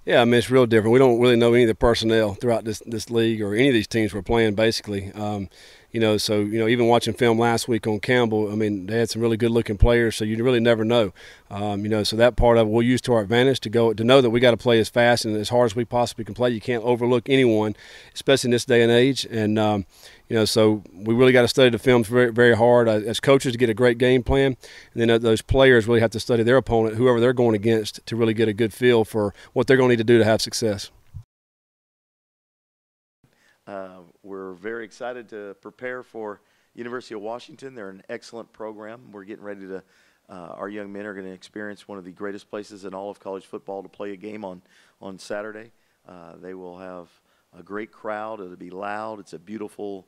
Yeah, I mean, it's real different. We don't really know any of the personnel throughout this league or any of these teams we're playing, basically. So even watching film last week on Campbell, I mean, they had some really good-looking players, so you really never know. So that part of it we'll use to our advantage to know that we got to play as fast and as hard as we possibly can play. You can't overlook anyone, especially in this day and age. And so we really got to study the films very, very hard as coaches to get a great game plan, and then those players really have to study their opponent, whoever they're going against, to really get a good feel for what they're going to need to do to have success. We're very excited to prepare for University of Washington. They're an excellent program. We're getting ready to our young men are going to experience one of the greatest places in all of college football to play a game on Saturday. They will have a great crowd. It'll be loud. It's a beautiful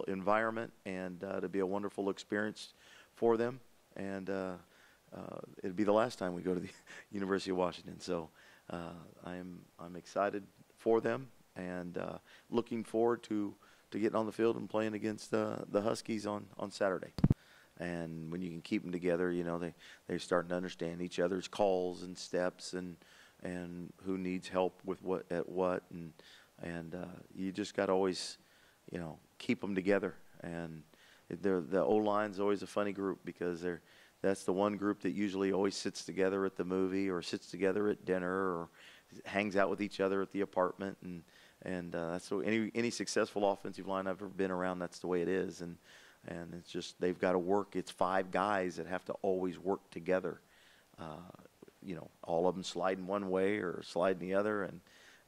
environment, and it'll be a wonderful experience for them. And it'll be the last time we go to the University of Washington. So I'm excited for them, and looking forward to getting on the field and playing against the Huskies on Saturday. And when you can keep them together, they're starting to understand each other's calls and steps and who needs help with what, and you just got to always, keep them together. And the O-line's always a funny group because that's the one group that usually always sits together at the movie or sits together at dinner or hangs out with each other at the apartment, and that's so any successful offensive line I've ever been around, that's the way it is. And it's just they've got to work. It's 5 guys that have to always work together. All of them sliding one way or sliding the other,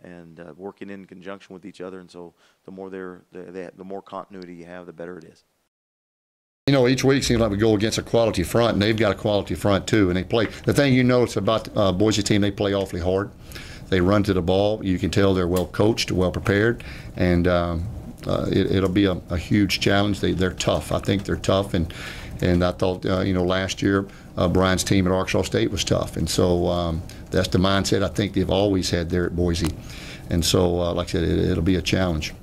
and working in conjunction with each other. And so the more the more continuity you have, the better it is. Each week seems like we go against a quality front, and they've got a quality front too. And they play. The thing you notice about the Boise team, they play awfully hard. They run to the ball. You can tell they're well coached, well prepared, and it'll be a huge challenge. They're tough. I think they're tough, and I thought last year Brian's team at Arkansas State was tough, and so that's the mindset I think they've always had there at Boise, and so like I said, it'll be a challenge.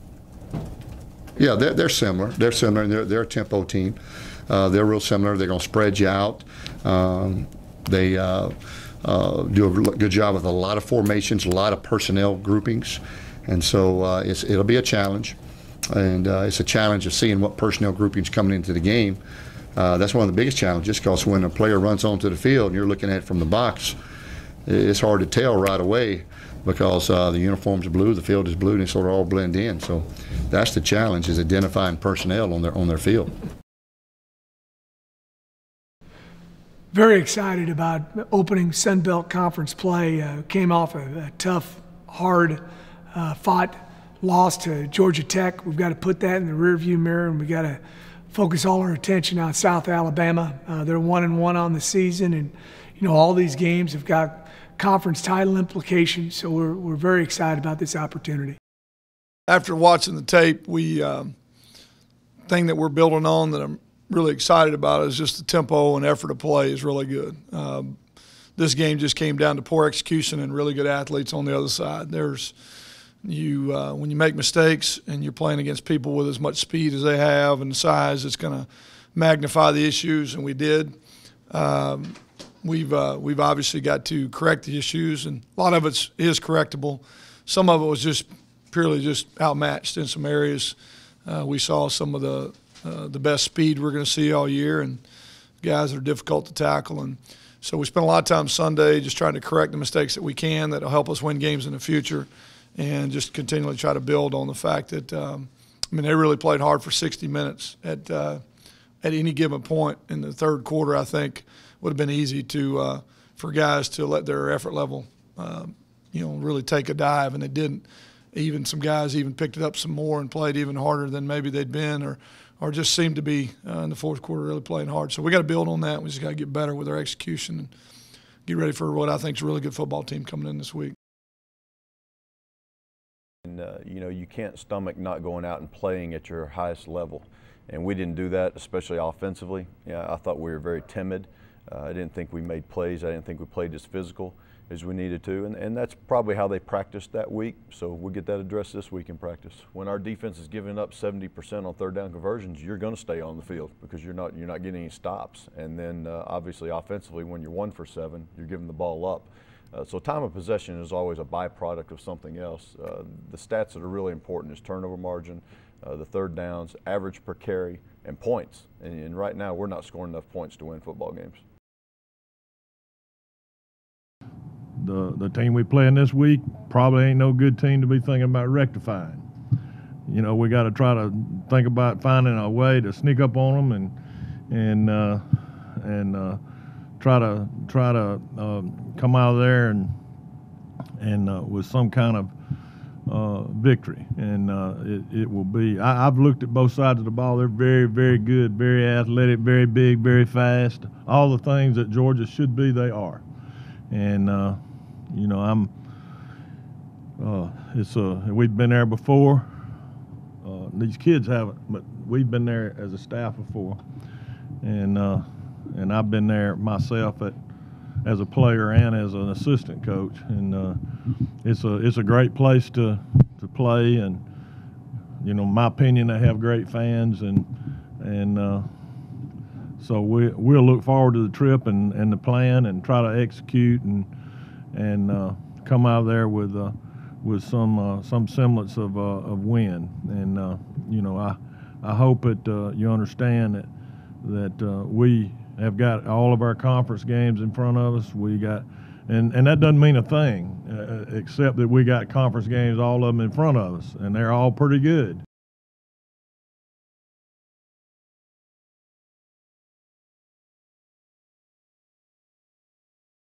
Yeah, they're similar. They're similar, and they're a tempo team. They're real similar. They're going to spread you out. They do a good job with a lot of formations, a lot of personnel groupings, and so it'll be a challenge. And it's a challenge of seeing what personnel groupings coming into the game. That's one of the biggest challenges, because when a player runs onto the field and you're looking at it from the box, it's hard to tell right away, because the uniforms are blue, the field is blue, and they sort of all blend in. So that's the challenge, is identifying personnel on their field. Very excited about opening Sun Belt Conference play. Came off a tough, hard fought loss to Georgia Tech. We've got to put that in the rearview mirror, and we got to focus all our attention on South Alabama. They're 1-1 on the season, and all these games have got conference title implications. So we're very excited about this opportunity. After watching the tape, thing that we're building on that I'm really excited about is just the tempo and effort of play is really good. This game just came down to poor execution and really good athletes on the other side. When you make mistakes and you're playing against people with as much speed as they have and size, it's going to magnify the issues, and we did. We've obviously got to correct the issues, and a lot of it is correctable. Some of it was just purely just outmatched in some areas. We saw some of the best speed we're going to see all year, and guys that are difficult to tackle. And so we spent a lot of time Sunday just trying to correct the mistakes that we can that will help us win games in the future, and just continually try to build on the fact that they really played hard for 60 minutes at any given point in the third quarter. I think would have been easy for guys to let their effort level really take a dive, and they didn't. Even some guys even picked it up some more and played even harder than maybe they'd been, or just seemed to be in the fourth quarter really playing hard. So we got to build on that. We just got to get better with our execution and get ready for what I think is a really good football team coming in this week. And you can't stomach not going out and playing at your highest level, and we didn't do that, especially offensively. I thought we were very timid. I didn't think we made plays. I didn't think we played as physical as we needed to, and that's probably how they practiced that week. So we'll get that addressed this week in practice. When our defense is giving up 70% on third down conversions, you're going to stay on the field because you're not getting any stops. And then obviously offensively, when you're 1 for 7, you're giving the ball up. So time of possession is always a byproduct of something else. The stats that are really important is turnover margin, the third downs, average per carry, and points. And right now we're not scoring enough points to win football games. The team we playing this week probably ain't no good team to be thinking about rectifying. You know, we got to try to think about finding a way to sneak up on them and try to come out of there and with some kind of victory. And it will be. I've looked at both sides of the ball. They're very, very good, very athletic, very big, very fast. All the things that Georgia should be, they are. And you know, we've been there before. These kids haven't, but we've been there as a staff before, and I've been there myself as a player and as an assistant coach, and it's a great place to play, and you know, in my opinion, they have great fans, and so we'll look forward to the trip and the plan and try to execute and come out of there with some semblance of win. And you know, I hope that you understand that we have got all of our conference games in front of us. We got, and that doesn't mean a thing, except that we got conference games, all of them in front of us, and they're all pretty good.